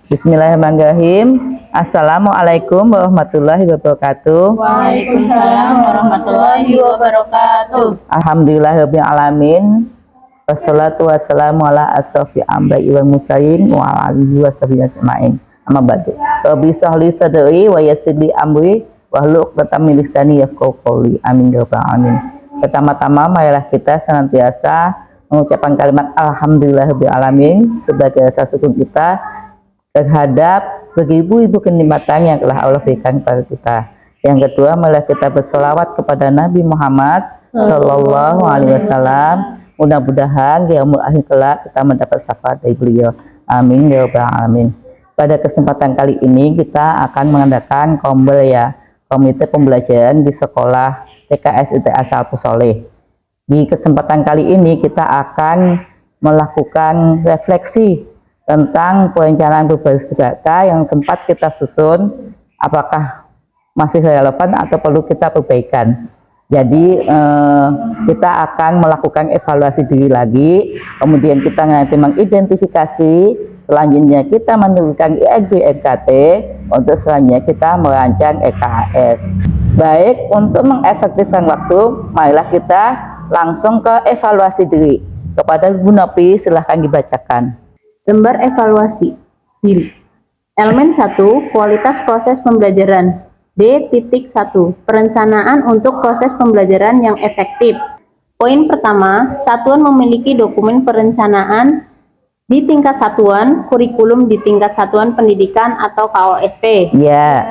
Bismillahirrahmanirrahim. Assalamualaikum warahmatullahi wabarakatuh. Waalaikumsalam warahmatullahi wabarakatuh. Alhamdulillahirabbil alamin. Wassalatu wassalamu ala asrofi ambai wal mursalin wa ala alihi washabihi ajmain. Amma ba'du. Rabbi shrahli sadri wa yassir li amri wahlul 'uqdatam min lisani yafqahu qawli. Amin ya rabbal alamin. Pertama-tama marilah kita senantiasa mengucapkan kalimat alhamdulillahirabbil alamin sebagai rasa syukur kita terhadap beribu-ibu kenikmatan yang telah Allah berikan kepada kita. Yang kedua, marilah kita berselawat kepada Nabi Muhammad Sallallahu Alaihi Wasallam. Mudah-mudahan di yaumul akhir kelak kita mendapat syafaat dari beliau. Amin ya rabbal alamin. Pada kesempatan kali ini kita akan mengadakan kombel ya, komite pembelajaran di sekolah TKS ITA Salafus Sholeh. Di kesempatan kali ini kita akan melakukan refleksi tentang perencanaan berbasis data yang sempat kita susun, apakah masih relevan atau perlu kita perbaikan. Jadi kita akan melakukan evaluasi diri lagi, kemudian kita nanti mengidentifikasi, selanjutnya kita menurunkan IRB NKT, untuk selanjutnya kita merancang EKHS. Baik, untuk mengefektifkan waktu, marilah kita langsung ke evaluasi diri. Kepada Bu Nopi, silahkan dibacakan. Lembar evaluasi diri. Elemen 1, kualitas proses pembelajaran. D.1, perencanaan untuk proses pembelajaran yang efektif. Poin pertama, satuan memiliki dokumen perencanaan di tingkat satuan, kurikulum di tingkat satuan pendidikan atau KOSP. Ya.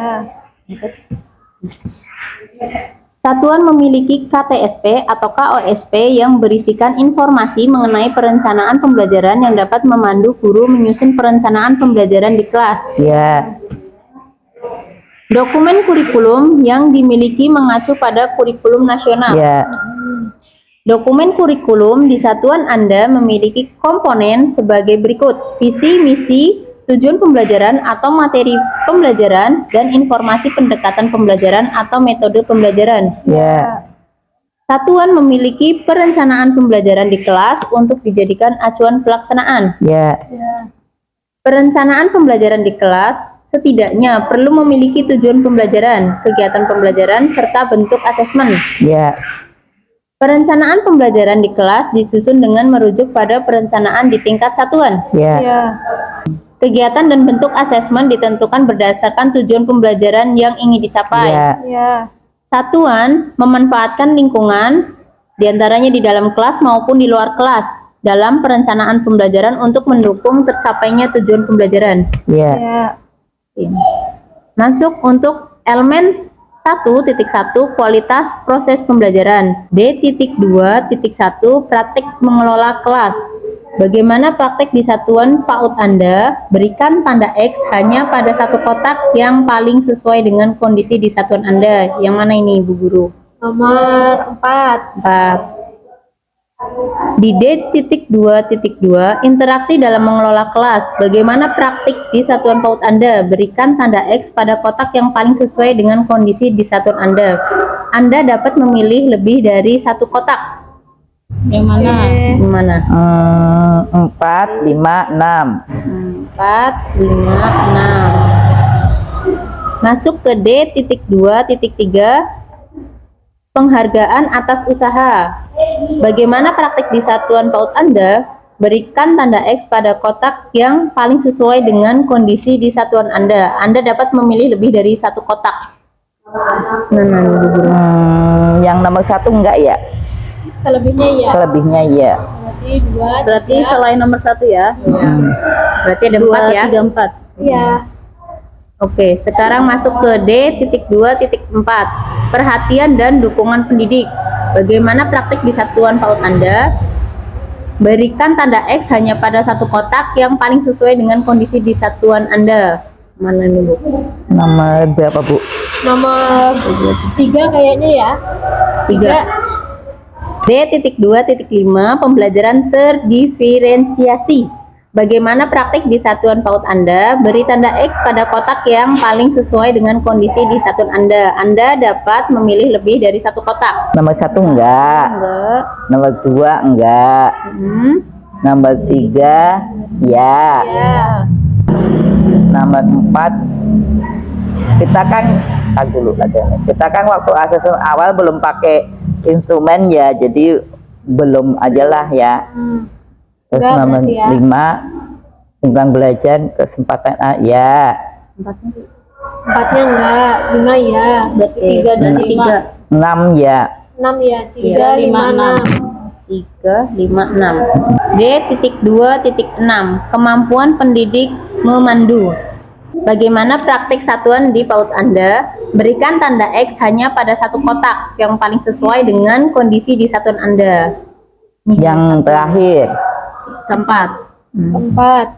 Satuan memiliki KTSP atau KOSP yang berisikan informasi mengenai perencanaan pembelajaran yang dapat memandu guru menyusun perencanaan pembelajaran di kelas. Ya. Dokumen kurikulum yang dimiliki mengacu pada kurikulum nasional. Ya. Dokumen kurikulum di satuan Anda memiliki komponen sebagai berikut: visi, misi, tujuan pembelajaran atau materi pembelajaran, dan informasi pendekatan pembelajaran atau metode pembelajaran. Ya. Satuan memiliki perencanaan pembelajaran di kelas untuk dijadikan acuan pelaksanaan. Ya. Perencanaan pembelajaran di kelas setidaknya perlu memiliki tujuan pembelajaran, kegiatan pembelajaran, serta bentuk asesmen. Ya. Perencanaan pembelajaran di kelas disusun dengan merujuk pada perencanaan di tingkat satuan. Ya. Kegiatan dan bentuk asesmen ditentukan berdasarkan tujuan pembelajaran yang ingin dicapai. Ya. Satuan memanfaatkan lingkungan, diantaranya di dalam kelas maupun di luar kelas, dalam perencanaan pembelajaran untuk mendukung tercapainya tujuan pembelajaran. Ya. Masuk untuk elemen 1.1, kualitas proses pembelajaran. D.2.1, praktik mengelola kelas. Bagaimana praktek di satuan PAUD Anda? Berikan tanda X hanya pada satu kotak yang paling sesuai dengan kondisi di satuan Anda. Yang mana ini, Bu Guru? Nomor 4. Di D.2.2, interaksi dalam mengelola kelas. Bagaimana praktik di satuan PAUD Anda? Berikan tanda X pada kotak yang paling sesuai dengan kondisi di satuan Anda. Anda dapat memilih lebih dari satu kotak. Yang mana? Yang mana? 4, 5, 6. 4, 5, 6. Masuk ke D.2.3, penghargaan atas usaha. Bagaimana praktik di satuan PAUD Anda? Berikan tanda X pada kotak yang paling sesuai dengan kondisi di satuan Anda. Anda dapat memilih lebih dari satu kotak. Yang nomor 1 enggak ya? Selebihnya ya. Selebihnya ya. Berarti 2. Berarti selain nomor 1 ya. Berarti ada 4 ya. 3, 4. Iya. Oke, sekarang masuk ke D.2.4, perhatian dan dukungan pendidik. Bagaimana praktik di satuan PAUD Anda? Berikan tanda X hanya pada satu kotak yang paling sesuai dengan kondisi di satuan Anda. Mana nih, Bu? Nomor berapa, Bu? Nomor 3 kayaknya ya. 3. D.2.5, pembelajaran terdiferensiasi. Bagaimana praktik di satuan PAUD Anda? Beri tanda X pada kotak yang paling sesuai dengan kondisi di satuan Anda. Anda dapat memilih lebih dari satu kotak. Nomor 1 enggak. Enggak. Nomor 2 enggak. Nomor 3 ya. Ya. Nomor 4, kita kan dulu lagi. Kita kan waktu asesmen awal belum pakai instrumen ya, jadi belum aja lah ya. Terus Enggak, nomor berarti ya. 5, timbang belajar kesempatan ya. Empatnya enggak, 5 ya. Berarti Berarti 3 dan 5. 6 ya. 6 ya, 3, Iya, 5, 6. 3, 5, 6. D.2.6 Kemampuan pendidik memandu. Bagaimana praktik satuan di PAUD Anda? Berikan tanda X hanya pada satu kotak yang paling sesuai dengan kondisi di satuan Anda. Yang terakhir, Keempat. 4.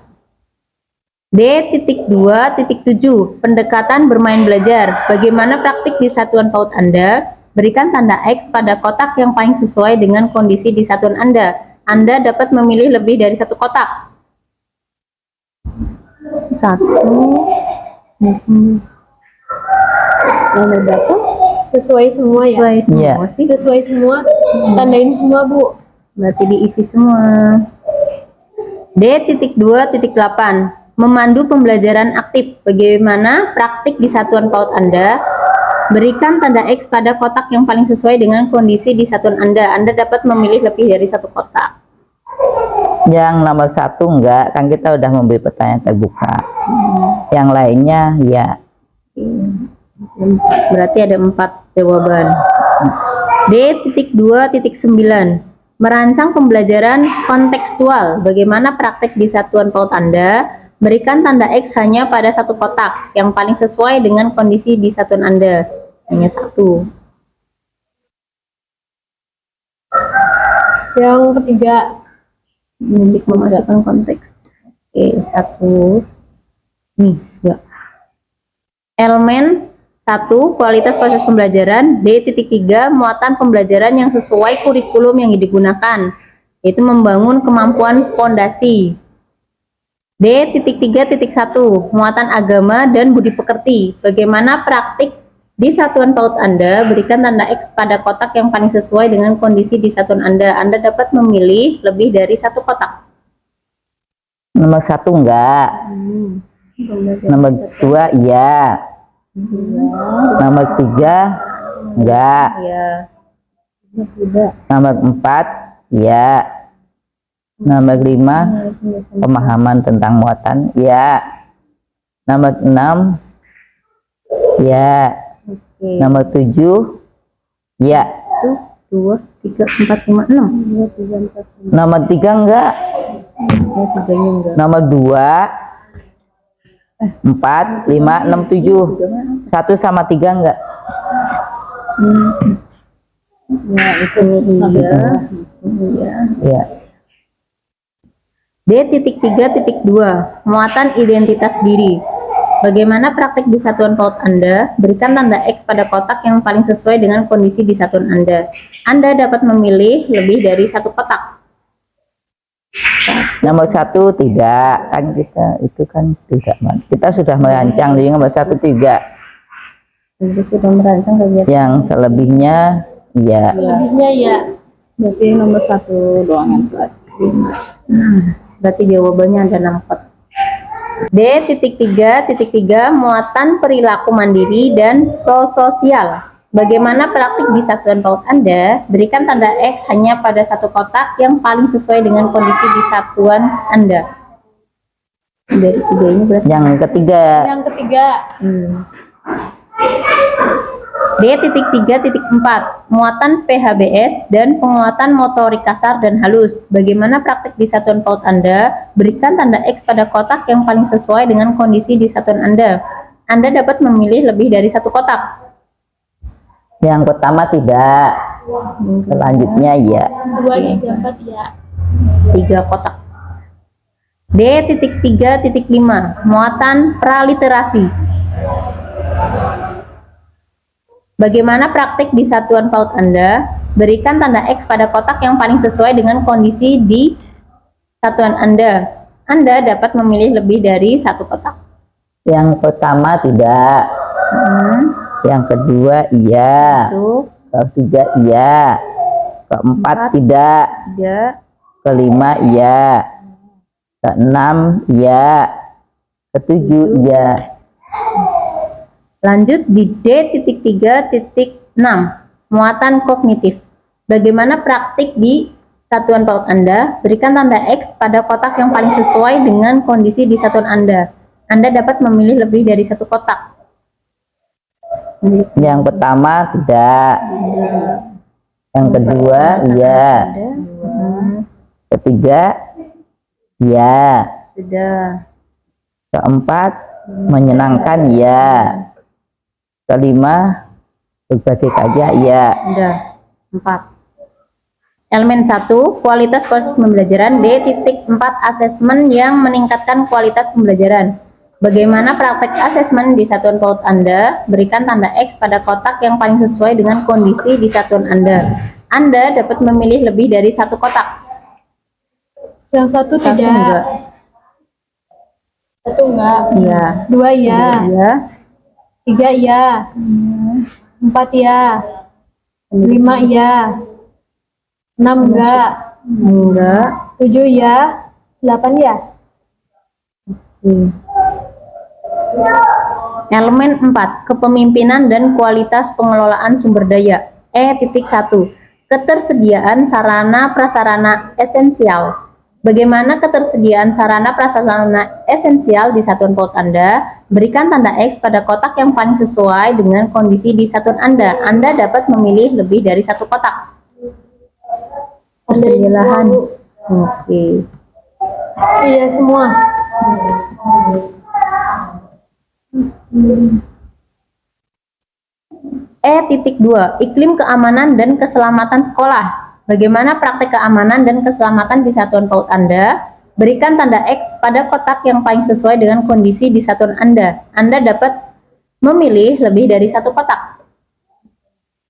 D.2.7 Pendekatan bermain belajar. Bagaimana praktik di satuan PAUD Anda? Berikan tanda X pada kotak yang paling sesuai dengan kondisi di satuan Anda. Anda dapat memilih lebih dari satu kotak. 1. Nomor berapa? Sesuai semua ya. Sesuai semua Iya. sih. Sesuai semua. Tandain semua, Bu. Berarti diisi semua. D.2.8 Memandu pembelajaran aktif. Bagaimana praktik di satuan PAUD Anda? Berikan tanda X pada kotak yang paling sesuai dengan kondisi di satuan Anda. Anda dapat memilih lebih dari satu kotak. yang nomor 1 enggak, kan kita udah memberi pertanyaan terbuka. Yang lainnya ya. Berarti ada 4 jawaban. D.2.9 Merancang pembelajaran kontekstual. Bagaimana praktek di satuan PAUD Anda? Berikan tanda X hanya pada satu kotak yang paling sesuai dengan kondisi di satuan Anda. Hanya 1. Yang ketiga. Mendidik memasukkan konteks. Oke, 1. Nih, ya. Elemen 1. Kualitas proses pembelajaran. D.3 Muatan pembelajaran yang sesuai kurikulum yang digunakan, yaitu membangun kemampuan fondasi. D.3.1 Muatan agama dan budi pekerti. Bagaimana praktik di satuan PAUD Anda? Berikan tanda X pada kotak yang paling sesuai dengan kondisi di satuan Anda. Anda dapat memilih lebih dari satu kotak. Nomor 1 enggak. Nomor 2 iya. Nomor 3 enggak. Ya. Nomor 4 ya. Nomor 5 pemahaman tentang muatan ya. Nomor 6 ya. Oke. Nomor 7 ya. 1, 2, 3, 4, 5, 6. Nomor 3 enggak. Ya, 3-nya enggak. Nomor 2 4 5 6 7 1 sama 3 enggak. Ya, itu iya. Iya. Ya. D.3.2 Muatan identitas diri. Bagaimana praktik di satuan PAUD Anda? Berikan tanda X pada kotak yang paling sesuai dengan kondisi di satuan Anda. Anda dapat memilih lebih dari satu kotak. Nomor 1 tidak, kan kita itu kan tidak, kita sudah merancang. Jadi nomor 1 tidak. Jadi sudah merancang kegiatan. Yang selebihnya ya. Lebihnya ya. Berarti nomor 1 doang yang telat. Berarti jawabannya ada 6 kotak. D.3.3 Muatan perilaku mandiri dan prososial. Bagaimana praktik di satuan PAUD Anda? Berikan tanda X hanya pada satu kotak yang paling sesuai dengan kondisi di satuan Anda. Dari 3 ini berarti Yang ketiga Yang ketiga. D.3.4 Muatan PHBS dan penguatan motorik kasar dan halus. Bagaimana praktik di satuan PAUD Anda? Berikan tanda X pada kotak yang paling sesuai dengan kondisi di satuan Anda. Anda dapat memilih lebih dari satu kotak. yang pertama tidak, selanjutnya ya. 2, 3, 4 ya. 3 kotak. D.3.5 Muatan praliterasi. Bagaimana praktik di satuan PAUD Anda? Berikan tanda X pada kotak yang paling sesuai dengan kondisi di satuan Anda. Anda dapat memilih lebih dari satu kotak. Yang pertama tidak, yang kedua iya, Masuk. ketiga iya, keempat tidak, 3. kelima iya, keenam iya, Setuju, iya. Lanjut di D.3.6, muatan kognitif. Bagaimana praktik di satuan PAUD Anda? Berikan tanda X pada kotak yang paling sesuai dengan kondisi di satuan Anda. Anda dapat memilih lebih dari satu kotak. Yang pertama tidak. Yang kedua iya. Ketiga iya. Sudah. Keempat menyenangkan ya. Kelima berbagai saja ya. Sudah. 4. Elemen 1, kualitas proses pembelajaran. D.4, asesmen yang meningkatkan kualitas pembelajaran. Bagaimana praktek asesmen di satuan PAUD Anda? Berikan tanda X pada kotak yang paling sesuai dengan kondisi di satuan Anda. Anda dapat memilih lebih dari satu kotak. Yang satu tidak. Enggak. Satu enggak. Iya. 2 iya. Iya. 3 iya. 4 iya. 5 iya. 6 enggak. Enggak. 7 iya. 8 iya. Elemen 4, kepemimpinan dan kualitas pengelolaan sumber daya. E.1, ketersediaan sarana prasarana esensial. Bagaimana ketersediaan sarana prasarana esensial di satuan PAUD Anda? Berikan tanda X pada kotak yang paling sesuai dengan kondisi di satuan Anda. Anda dapat memilih lebih dari satu kotak. Tersedia lahan. Oke. Iya semua. E.2, iklim keamanan dan keselamatan sekolah. Bagaimana praktek keamanan dan keselamatan di satuan PAUD Anda? Berikan tanda X pada kotak yang paling sesuai dengan kondisi di satuan Anda. Anda dapat memilih lebih dari satu kotak.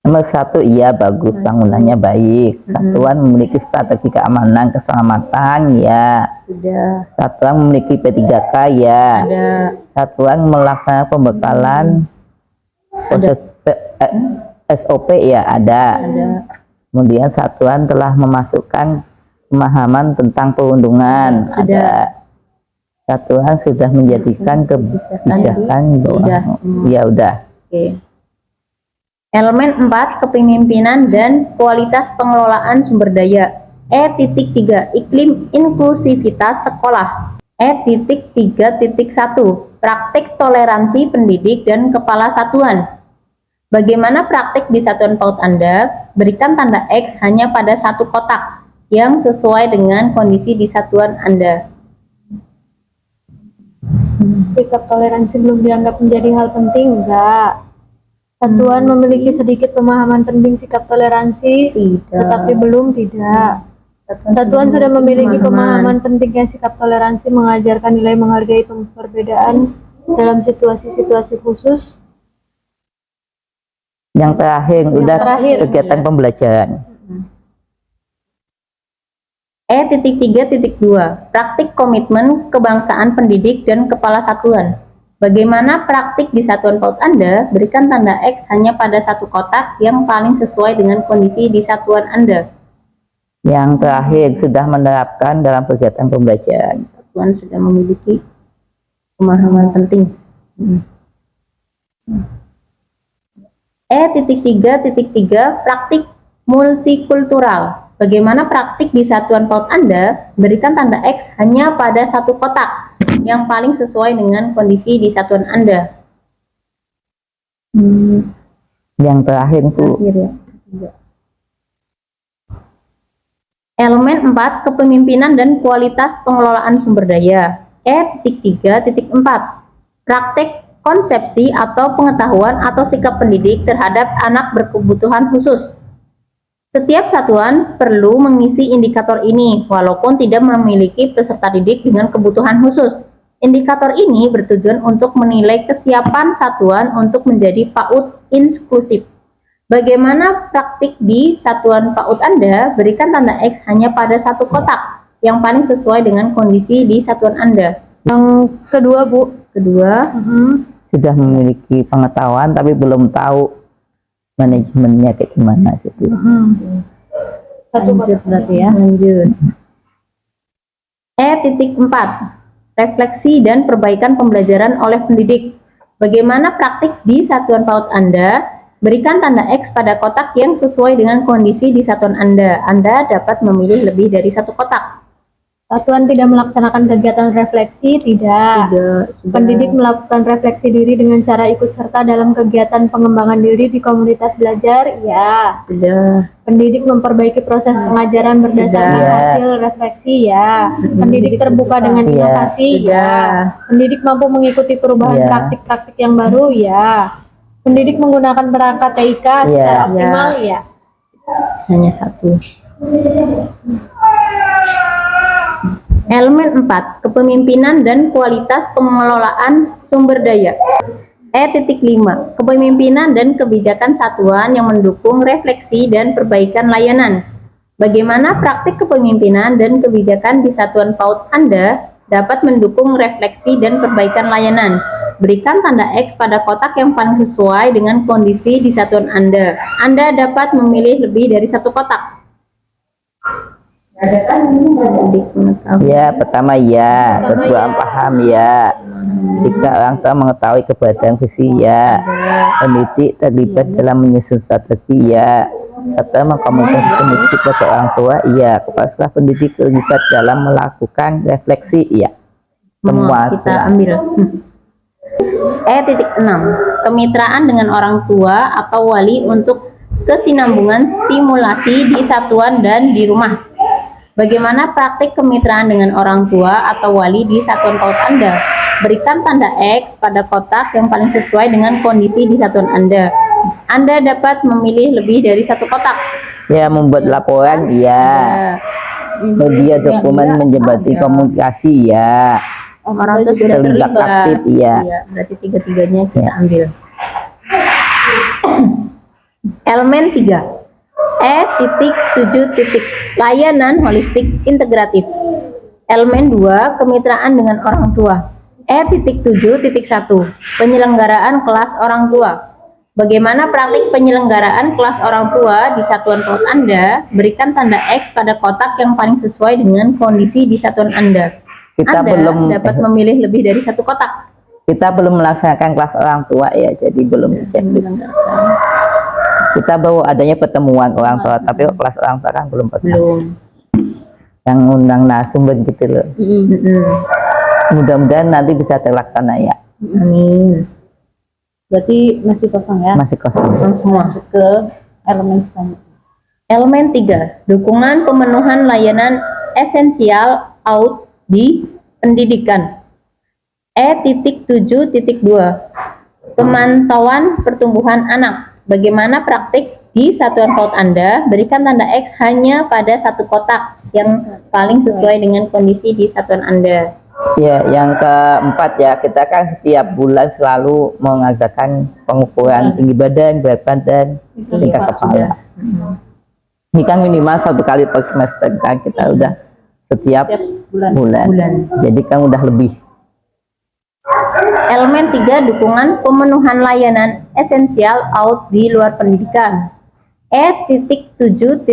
Nomor 1 iya, bagus, bangunannya baik. Satuan memiliki strategi keamanan keselamatan ya. Sudah. Satuan memiliki P3K ya. Ada. Satuan melaksanakan pembekalan proses SOP ya ada. Kemudian satuan telah memasukkan pemahaman tentang perundungan. Sudah. Ada. Satuan sudah menjadikan kebijakan Sudah semua. ya udah. Oke. Elemen 4, kepemimpinan dan kualitas pengelolaan sumber daya. E.3, iklim inklusivitas sekolah. E.3.1, praktik toleransi pendidik dan kepala satuan. Bagaimana praktik di satuan PAUD Anda? Berikan tanda X hanya pada satu kotak yang sesuai dengan kondisi di satuan Anda. Sikap toleransi belum dianggap menjadi hal penting, enggak. Satuan memiliki sedikit pemahaman penting sikap toleransi, Tidak. tetapi belum tidak. Satuan sudah memiliki pemahaman pentingnya sikap toleransi, mengajarkan nilai menghargai perbedaan dalam situasi-situasi khusus. Yang terakhir udah terakhir. kegiatan pembelajaran. E.3.2, praktik komitmen kebangsaan pendidik dan kepala satuan. Bagaimana praktik di satuan PAUD Anda? Berikan tanda X hanya pada satu kotak yang paling sesuai dengan kondisi di satuan Anda. Yang terakhir sudah menerapkan dalam kegiatan pembelajaran. Satuan sudah memiliki pemahaman penting. E.3.3, praktik multikultural. Bagaimana praktik di satuan PAUD Anda? Berikan tanda X hanya pada satu kotak yang paling sesuai dengan kondisi di satuan Anda. Yang terakhir itu Elemen 4, kepemimpinan dan kualitas pengelolaan sumber daya. E.3.4, praktek konsepsi atau pengetahuan atau sikap pendidik terhadap anak berkebutuhan khusus. Setiap satuan perlu mengisi indikator ini, walaupun tidak memiliki peserta didik dengan kebutuhan khusus. Indikator ini bertujuan untuk menilai kesiapan satuan untuk menjadi PAUD inklusif. Bagaimana praktik di satuan PAUD Anda? Berikan tanda X hanya pada satu kotak yang paling sesuai dengan kondisi di satuan Anda. Yang kedua, Bu. Kedua, sudah memiliki pengetahuan tapi belum tahu manajemennya kayak gimana gitu. Satu lanjut kotak. berarti ya. Lanjut. E.4, refleksi, dan perbaikan pembelajaran oleh pendidik. Bagaimana praktik di satuan PAUD Anda? Berikan tanda X pada kotak yang sesuai dengan kondisi di satuan Anda. Anda dapat memilih lebih dari satu kotak. Satuan tidak melaksanakan kegiatan refleksi, tidak. Sudah. Pendidik melakukan refleksi diri dengan cara ikut serta dalam kegiatan pengembangan diri di komunitas belajar, ya. Sudah. Pendidik memperbaiki proses pengajaran berdasarkan Sudah. hasil refleksi, ya. Pendidik terbuka dengan Iya. inovasi, ya. Pendidik mampu mengikuti perubahan Iya. praktik-praktik yang baru, ya. Pendidik menggunakan perangkat TIK secara Iya. optimal, ya. Hanya satu. Elemen 4, kepemimpinan dan kualitas pengelolaan sumber daya. E.5, kepemimpinan dan kebijakan satuan yang mendukung refleksi dan perbaikan layanan. Bagaimana praktik kepemimpinan dan kebijakan di satuan PAUD Anda dapat mendukung refleksi dan perbaikan layanan? Berikan tanda X pada kotak yang paling sesuai dengan kondisi di satuan Anda. Anda dapat memilih lebih dari satu kotak. Ya, pertama ya, kedua paham ya, tiga orang tua mengetahui keberadaan visi ya, pendidik terlibat dalam menyusun strategi ya, serta mengkomunikasikan visi kepada orang tua iya, kepala sekolah pendidik terlibat dalam melakukan refleksi iya. Semua kita ambil. E.6, kemitraan dengan orang tua atau wali untuk kesinambungan stimulasi di satuan dan di rumah. Bagaimana praktik kemitraan dengan orang tua atau wali di satuan PAUD Anda? Berikan tanda X pada kotak yang paling sesuai dengan kondisi di satuan Anda. Anda dapat memilih lebih dari satu kotak. Ya, membuat laporan iya, media dokumen menjembati komunikasi ya, Orang itu sudah terlibat terlibat. aktif iya. Iya, berarti tiga-tiganya kita Ya. ambil. Elemen 3. E.7. Layanan holistik integratif. Elemen 2. Kemitraan dengan orang tua. E.7.1. Penyelenggaraan kelas orang tua. Bagaimana praktik penyelenggaraan kelas orang tua di satuan PAUD Anda? Berikan tanda X pada kotak yang paling sesuai dengan kondisi di satuan Anda. Kita Anda belum dapat memilih lebih dari satu kotak. kita belum melaksanakan kelas orang tua ya, jadi belum checklist. Kita baru adanya pertemuan orang tua, tapi kelas orang tua kan belum pernah. Belum. Yang undang narasumber gitu loh. Mudah-mudahan nanti bisa terlaksana ya. Amin. Berarti masih kosong ya? Masih kosong. Kosong semua. Masuk ke elemen selanjutnya. Elemen 3. Dukungan pemenuhan layanan esensial out di pendidikan. E.7.2. Pemantauan pertumbuhan anak. Bagaimana praktik di satuan PAUD Anda? Berikan tanda X hanya pada satu kotak yang paling sesuai dengan kondisi di satuan Anda. Ya, yang keempat ya, kita kan setiap bulan selalu mengadakan pengukuran tinggi badan, berat badan, tingkat kepala. Ini kan minimal 1 kali per semester kan, kita udah setiap bulan. Jadi kan udah lebih. Elemen 3. Dukungan pemenuhan layanan esensial out di luar pendidikan. E.7.3.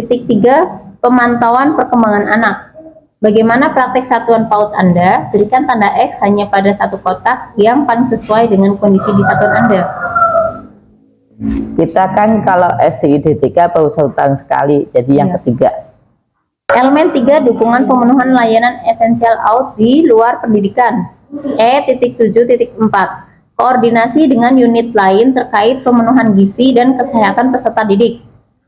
Pemantauan perkembangan anak. Bagaimana praktik satuan PAUD Anda? Berikan tanda X hanya pada satu kotak yang paling sesuai dengan kondisi di satuan Anda. Kita kan kalau SDID3 baru 1 tahun sekali, jadi yang ketiga. Elemen 3. Dukungan pemenuhan layanan esensial out di luar pendidikan. E.7.4. Koordinasi dengan unit lain terkait pemenuhan gizi dan kesehatan peserta didik.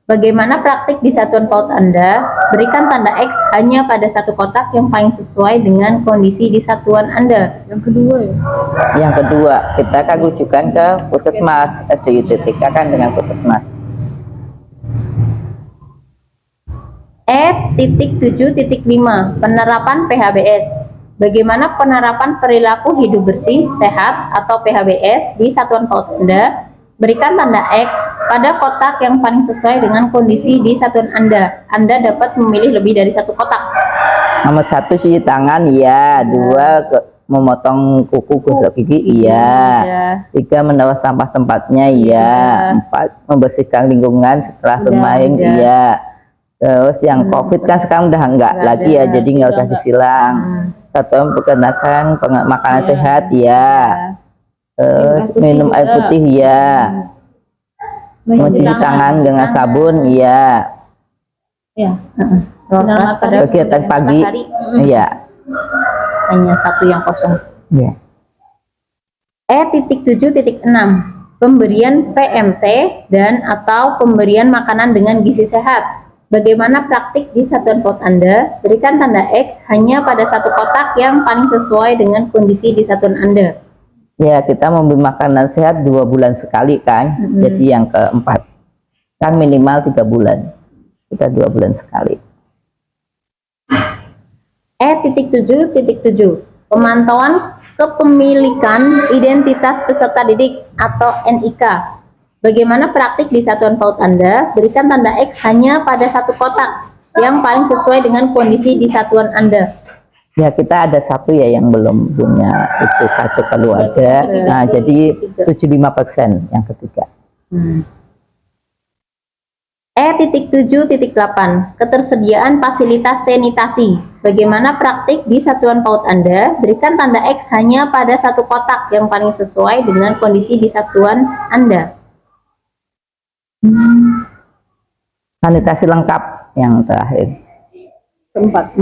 Bagaimana praktik di satuan PAUD Anda? Berikan tanda X hanya pada satu kotak yang paling sesuai dengan kondisi di satuan Anda. Yang kedua ya. Yang kedua, kita kan rujukan ke puskesmas, SDID3 kan dengan puskesmas. E.7.5. Penerapan PHBS. Bagaimana penerapan perilaku hidup bersih, sehat, atau PHBS di satuan PAUD Anda? Berikan tanda X pada kotak yang paling sesuai dengan kondisi di satuan Anda. Anda dapat memilih lebih dari satu kotak. Nomor 1 cuci tangan iya, 2 memotong kuku gosok gigi iya, 3 mendaur sampah tempatnya iya, 4 membersihkan lingkungan setelah bermain iya. Terus yang COVID kan sekarang udah enggak lagi ya, jadi nggak usah disilang. Satuan perkenalkan makanan Iya. sehat ya. Minum air putih ya. Mencuci tangan dengan sabun ya. Ya. Kelas pada Kegiatan pagi hari, ya. hanya satu yang kosong. Ya. E.7.6 Pemberian PMT dan atau pemberian makanan dengan gizi sehat. Bagaimana praktik di satuan PAUD Anda? Berikan tanda X hanya pada satu kotak yang paling sesuai dengan kondisi di satuan Anda. Ya, kita memberi makanan sehat 2 bulan sekali kan. Jadi yang keempat kan minimal 3 bulan. Kita 2 bulan sekali. E.7.7 Pemantauan kepemilikan identitas peserta didik atau NIK. Bagaimana praktik di satuan PAUD Anda? Berikan tanda X hanya pada satu kotak yang paling sesuai dengan kondisi di satuan Anda. Ya, kita ada satu ya yang belum punya itu kartu keluarga. Nah, jadi 75% yang ketiga. E.7.8 Ketersediaan fasilitas sanitasi. Bagaimana praktik di satuan PAUD Anda? Berikan tanda X hanya pada satu kotak yang paling sesuai dengan kondisi di satuan Anda. Sanitasi lengkap yang terakhir. Keempat.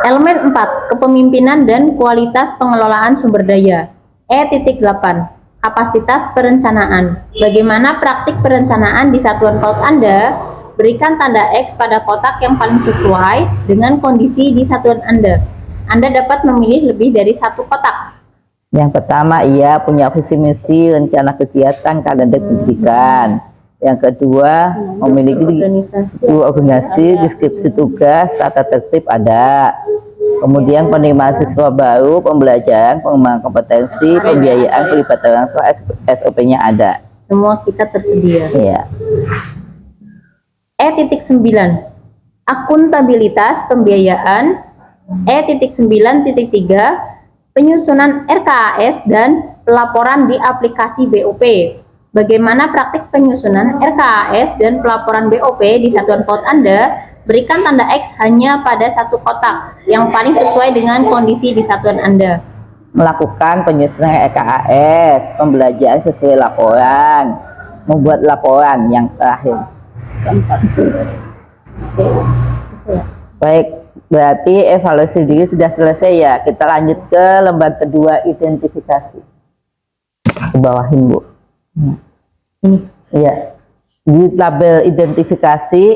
Elemen 4. Kepemimpinan dan kualitas pengelolaan sumber daya. E.8 Kapasitas perencanaan. Bagaimana praktik perencanaan di satuan PAUD Anda? Berikan tanda X pada kotak yang paling sesuai dengan kondisi di satuan Anda. Anda dapat memilih lebih dari satu kotak. Yang pertama, ia punya visi misi, rencana kegiatan, kalender pendidikan. Yang kedua, memiliki organisasi, deskripsi tugas, tata tertib ada. Kemudian penerimaan siswa baru, pembelajaran, pengembangan kompetensi, pembiayaan, pelibatan orang tua, SOP-nya ada. Semua kita tersedia. Iya. E.9 Akuntabilitas pembiayaan. E.9.3 Penyusunan RKAS dan pelaporan di aplikasi BOP. Bagaimana praktik penyusunan RKAS dan pelaporan BOP di satuan PAUD Anda? Berikan tanda X hanya pada satu kotak yang paling sesuai dengan kondisi di satuan Anda. Melakukan penyusunan RKAS, pembelajaran sesuai laporan, membuat laporan yang terakhir. Baik, berarti evaluasi diri sudah selesai ya. Kita lanjut ke lembar kedua, identifikasi. Ke bawahin, Bu. Ini ya. Di tabel identifikasi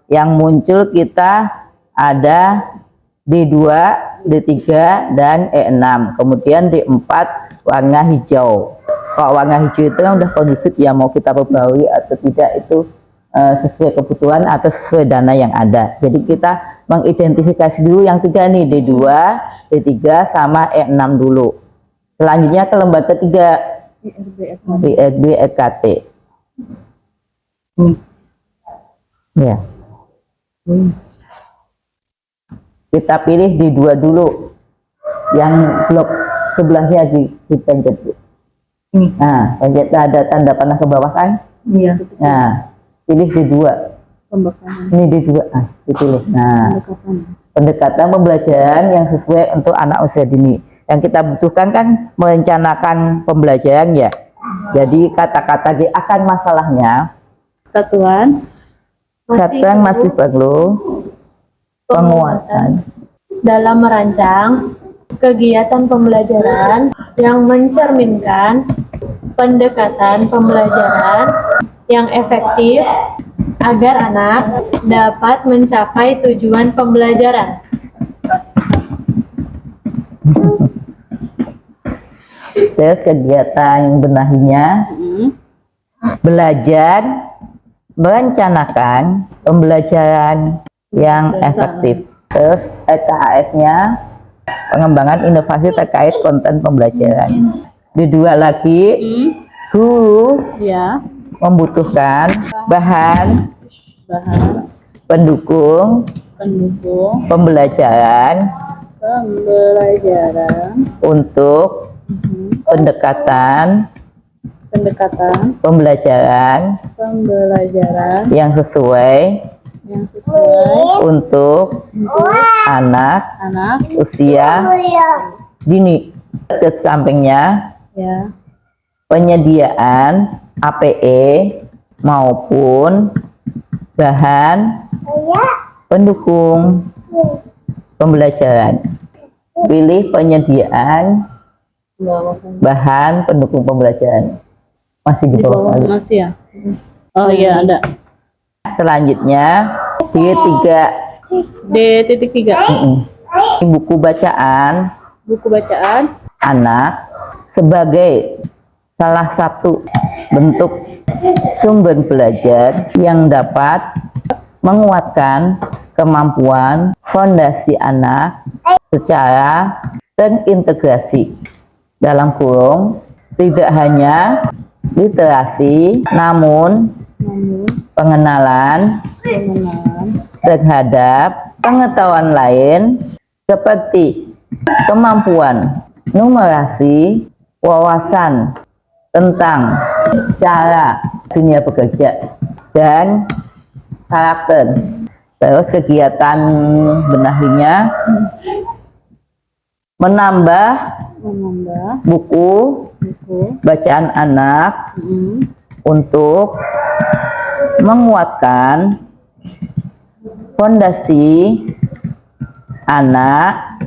yang muncul kita ada D2, D3, dan E6. Kemudian D4 warna hijau. Kalau warna hijau itu kan udah kondusif ya, mau kita perbarui atau tidak itu sesuai kebutuhan atau sesuai dana yang ada. Jadi kita mengidentifikasi dulu yang tiga nih, D2, D3, sama E6 dulu. Selanjutnya ke lembar ketiga, IRB, EKT. Ya. Kita pilih D2 dulu, yang blok sebelahnya dipencet. Nah, pencet ada tanda panah ke bawah kan? Iya. Nah, pilih D2. Ini D2, dipilih. Nah, pendekatan pembelajaran yang sesuai untuk anak usia dini. Yang kita butuhkan kan merencanakan pembelajaran ya. Jadi kata-kata di akan masalahnya, Satuan masih perlu penguatan dalam merancang kegiatan pembelajaran yang mencerminkan pendekatan pembelajaran yang efektif agar anak dapat mencapai tujuan pembelajaran. Terus kegiatan benahinya, belajar merencanakan pembelajaran yang efektif. Terus EKAS-nya pengembangan inovasi terkait konten pembelajaran. D2 lagi, guru ya, membutuhkan bahan pendukung pembelajaran untuk pendekatan pembelajaran yang sesuai yang sesuai untuk anak anak usia dini. Ke sampingnya ya penyediaan APE maupun bahan pendukung pembelajaran. Pilih penyediaan bahan pendukung pembelajaran. Masih di di bawah bawah kali. masih ya. Oh iya ada. Selanjutnya D3 D.3 buku bacaan buku bacaan anak sebagai salah satu bentuk sumber belajar yang dapat menguatkan kemampuan fondasi anak secara terintegrasi dalam kurung tidak hanya literasi namun pengenalan terhadap pengetahuan lain seperti kemampuan numerasi, wawasan tentang cara dunia bekerja dan karakter. Terus kegiatan benahinya menambah buku bacaan anak untuk menguatkan fondasi anak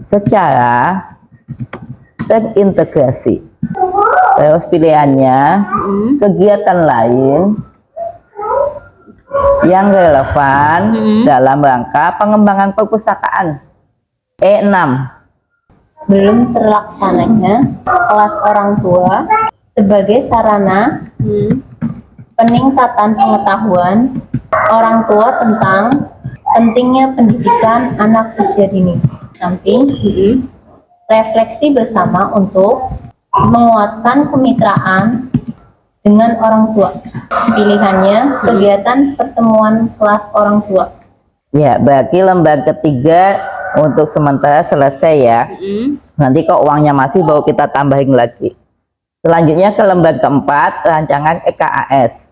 secara terintegrasi. Terus pilihannya kegiatan lain yang relevan dalam rangka pengembangan perpustakaan. E6 Belum terlaksananya kelas orang tua sebagai sarana peningkatan pengetahuan orang tua tentang pentingnya pendidikan anak usia dini. Samping refleksi bersama untuk menguatkan kemitraan dengan orang tua. Pilihannya kegiatan pertemuan kelas orang tua. ya, bagi lembaga ketiga untuk sementara selesai ya. Nanti kalau uangnya masih baru kita tambahin lagi. Selanjutnya ke lembaga keempat, rancangan EKAS.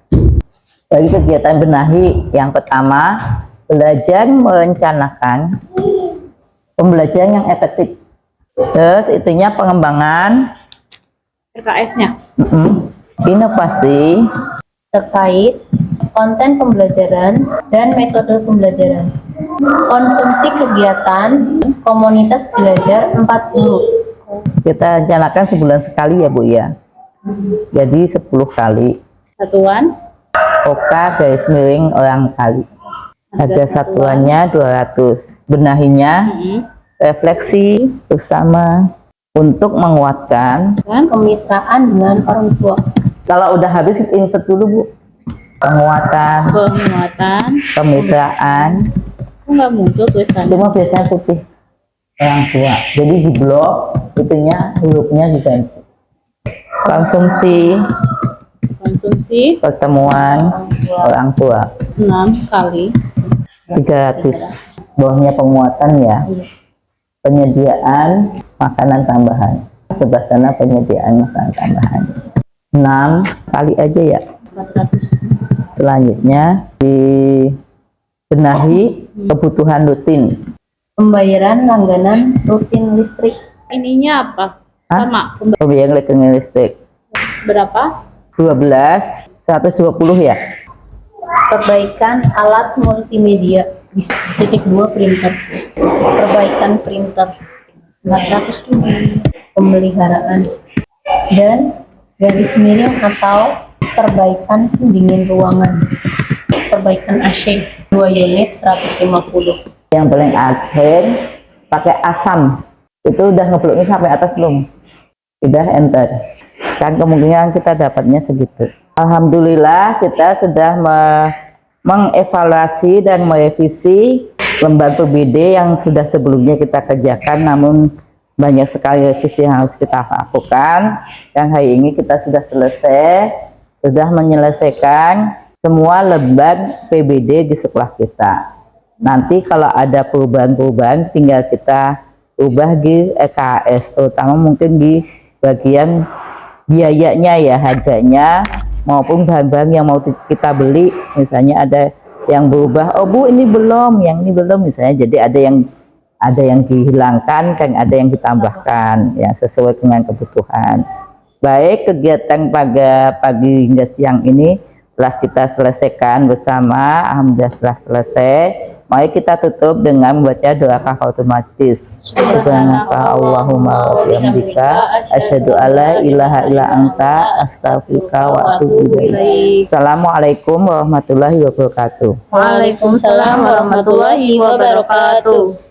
Bagi kegiatan benahi yang pertama, belajar merencanakan pembelajaran yang efektif. Terus itunya pengembangan RKS-nya inovasi Terkait konten pembelajaran dan metode pembelajaran. Konsumsi kegiatan komunitas belajar 40. kita rencanakan sebulan sekali ya Bu ya. Jadi 10 kali. satuan Oka garis miring orang kali. Harga satuannya 200. Benahinya refleksi bersama untuk menguatkan. Kemitraan dengan orang tua. Kalau udah habis insert dulu Bu. Penguatan, penguatan kemitraan, kok nggak muncul tulisannya. cuma biasanya putih orang tua. Jadi di blok itunya hurufnya diganti. Konsumsi Konsumsi pertemuan orang tua 6 kali 300. Bawahnya penguatan ya. Penyediaan makanan tambahan. Sebelah sana penyediaan makanan tambahan. 6 kali aja ya. 400. Selanjutnya dibenahi kebutuhan rutin. Pembayaran langganan rutin listrik. Ininya apa? Hah? Sama Pembiayaan listrik berapa? 12 120 ya. Perbaikan alat multimedia. Titik 2 printer. Perbaikan printer 400.000. Pemeliharaan dan garis miring atau perbaikan pendingin ruangan. Perbaikan AC 2 unit 150. Yang paling akhir pakai asam. Itu udah ngebloknya sampai atas belum? Udah enter. Kan kemungkinan kita dapatnya segitu. Alhamdulillah kita sudah mengevaluasi dan merevisi lembaga PBD yang sudah sebelumnya kita kerjakan, namun banyak sekali revisi yang harus kita lakukan. Yang hari ini kita sudah selesai, sudah menyelesaikan semua lembaga PBD di sekolah kita. Nanti kalau ada perubahan-perubahan tinggal kita ubah di EKS, terutama mungkin di bagian biayanya ya, harganya maupun bahan-bahan yang mau kita beli. Misalnya ada yang berubah, oh Bu ini belum, yang ini belum misalnya. Jadi ada yang dihilangkan, kan ada yang ditambahkan ya sesuai dengan kebutuhan. Baik, kegiatan pada pagi hingga siang ini telah kita selesaikan bersama. Alhamdulillah telah selesai. Mari kita tutup dengan membaca doa kafaratul majlis. Subhanaka Allahumma wa bihamdika asyhadu alla ilaha illa anta astaghfiruka wa atubu ilaik. Assalamualaikum warahmatullahi wabarakatuh. Waalaikumsalam warahmatullahi wabarakatuh.